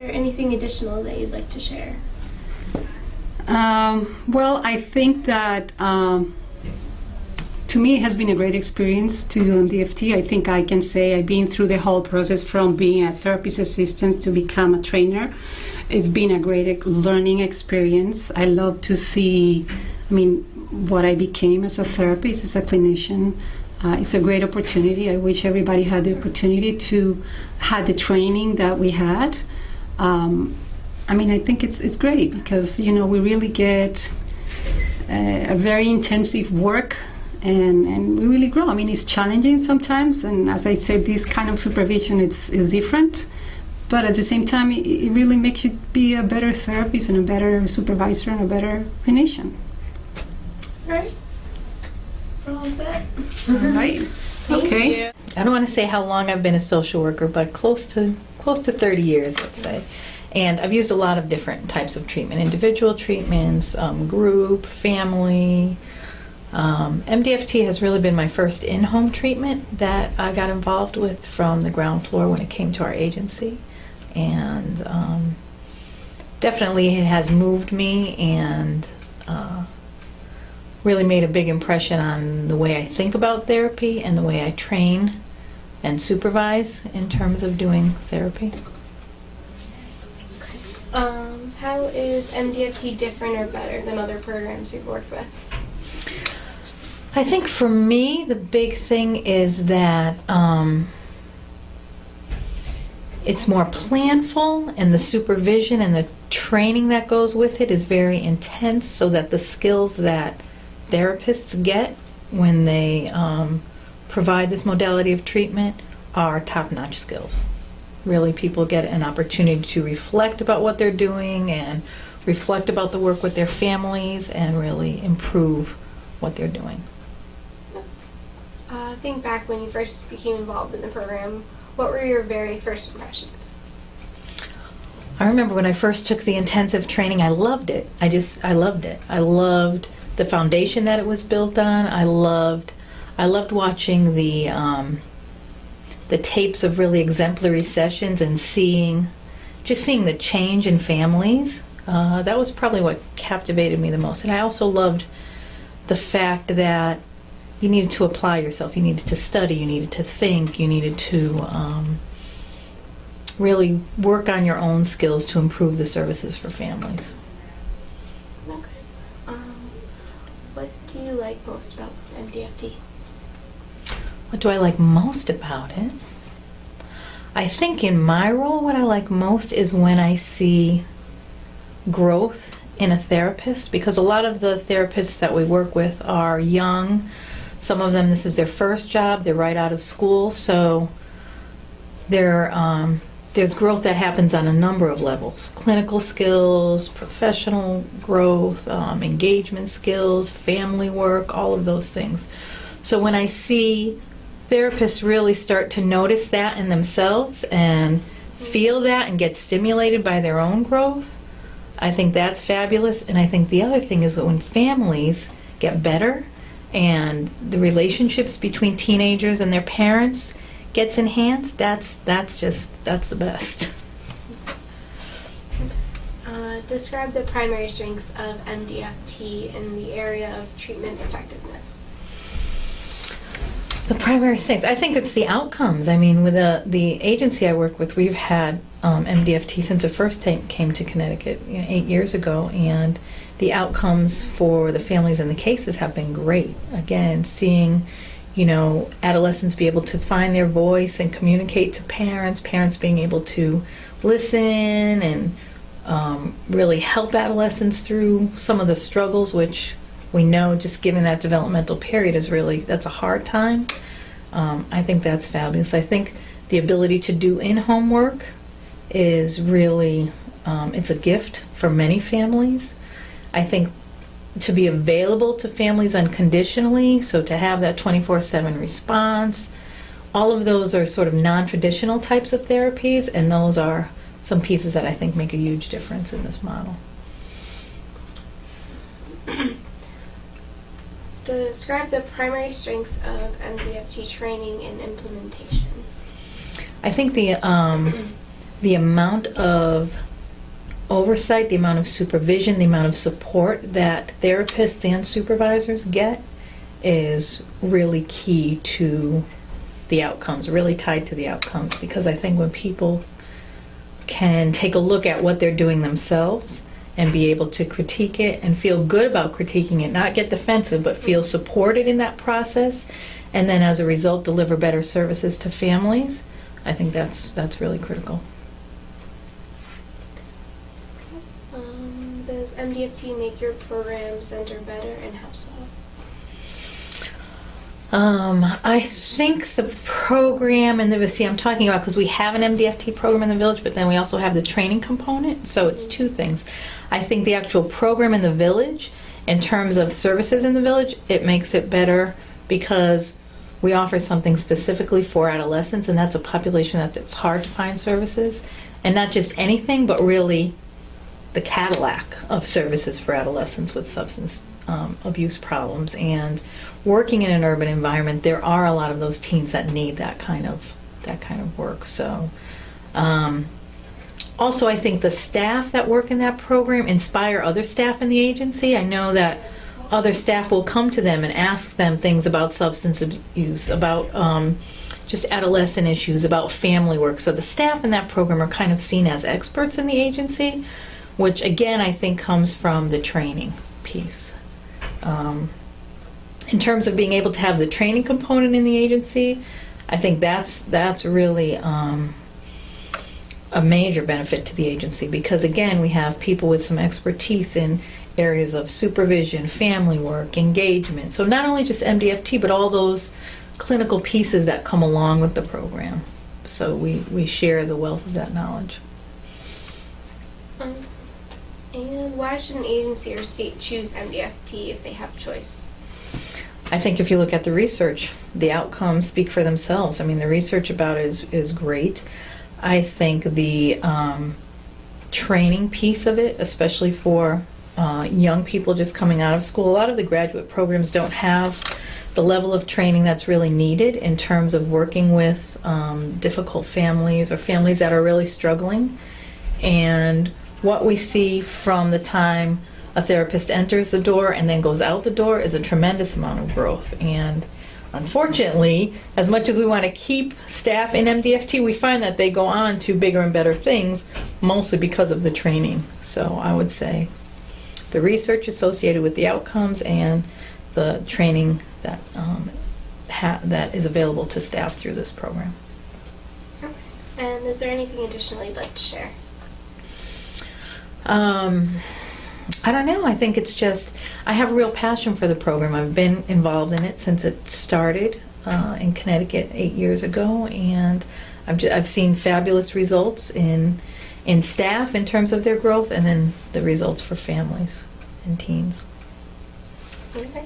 Is there anything additional that you'd like to share? Well, I think that to me it has been a great experience to do MDFT. I think I can say I've been through the whole process from being a therapist assistant to become a trainer. It's been a great learning experience. I love to see, what I became as a therapist, as a clinician. It's a great opportunity. I wish everybody had the opportunity to have the training that we had. I think it's great because, we really get a very intensive work and we really grow. It's challenging sometimes, and as I said, this kind of supervision is different, but at the same time, it really makes you be a better therapist and a better supervisor and a better clinician. All right. We're all set. All right. Okay. You. I don't want to say how long I've been a social worker, but close to 30 years, let's say. And I've used a lot of different types of treatment, individual treatments, group, family. MDFT has really been my first in-home treatment that I got involved with from the ground floor when it came to our agency. And definitely it has moved me and really made a big impression on the way I think about therapy and the way I train and supervise in terms of doing therapy. How is MDFT different or better than other programs you've worked with? I think for me, the big thing is that it's more planful, and the supervision and the training that goes with it is very intense, so that the skills that therapists get when they provide this modality of treatment are top-notch skills. Really, people get an opportunity to reflect about what they're doing and reflect about the work with their families and really improve what they're doing. Think back when you first became involved in the program. What were your very first impressions? I remember when I first took the intensive training, I loved it. I loved it. I loved the foundation that it was built on. I loved watching the tapes of really exemplary sessions and seeing the change in families. That was probably what captivated me the most. And I also loved the fact that you needed to apply yourself. You needed to study. You needed to think. You needed to really work on your own skills to improve the services for families. Okay. What do you like most about MDFT? What do I like most about it? I think in my role, what I like most is when I see growth in a therapist, because a lot of the therapists that we work with are young. Some of them, this is their first job. They're right out of school, so there's growth that happens on a number of levels. Clinical skills, professional growth, engagement skills, family work, all of those things. So when I see therapists really start to notice that in themselves and feel that and get stimulated by their own growth, I think that's fabulous. And I think the other thing is that when families get better and the relationships between teenagers and their parents gets enhanced, that's the best. Describe the primary strengths of MDFT in the area of treatment effectiveness. The primary strengths, I think it's the outcomes. With the agency I work with, we've had MDFT since it first came to Connecticut 8 years ago, and the outcomes for the families and the cases have been great. Again, seeing adolescents be able to find their voice and communicate to parents, parents being able to listen and really help adolescents through some of the struggles, which we know just given that developmental period that's a hard time. I think that's fabulous. I think the ability to do in-home work is really, it's a gift for many families. I think to be available to families unconditionally, so to have that 24/7 response, all of those are sort of non-traditional types of therapies, and those are some pieces that I think make a huge difference in this model. Describe the primary strengths of MDFT training and implementation. I think the amount of oversight, the amount of supervision, the amount of support that therapists and supervisors get is really key to the outcomes, really tied to the outcomes, because I think when people can take a look at what they're doing themselves and be able to critique it and feel good about critiquing it, not get defensive, but feel supported in that process, and then as a result deliver better services to families, I think that's really critical. Does MDFT make your program center better, and how so? I think the program in the, see, I'm talking about because we have an MDFT program in the village, but then we also have the training component, so it's two things. I think the actual program in the village, in terms of services in the village, it makes it better because we offer something specifically for adolescents, and that's a population that's hard to find services, and not just anything, but really the Cadillac of services for adolescents with substance abuse problems. And working in an urban environment, there are a lot of those teens that need that kind of work. So also I think the staff that work in that program inspire other staff in the agency. I know that other staff will come to them and ask them things about substance abuse, about just adolescent issues, about family work. So the staff in that program are kind of seen as experts in the agency, which again I think comes from the training piece. In terms of being able to have the training component in the agency, I think that's really a major benefit to the agency, because again we have people with some expertise in areas of supervision, family work, engagement. So not only just MDFT, but all those clinical pieces that come along with the program. So we share the wealth of that knowledge. And why should an agency or state choose MDFT if they have choice? I think if you look at the research, the outcomes speak for themselves. I mean, the research about it is great. I think the training piece of it, especially for young people just coming out of school, a lot of the graduate programs don't have the level of training that's really needed in terms of working with difficult families or families that are really struggling. And what we see from the time a therapist enters the door and then goes out the door is a tremendous amount of growth. And unfortunately, as much as we want to keep staff in MDFT, we find that they go on to bigger and better things, mostly because of the training. So I would say the research associated with the outcomes and the training that that is available to staff through this program. Okay. And is there anything additional you'd like to share? I don't know. I think it's just, I have a real passion for the program. I've been involved in it since it started in Connecticut 8 years ago, and I've seen fabulous results in staff in terms of their growth, and then the results for families and teens. Okay.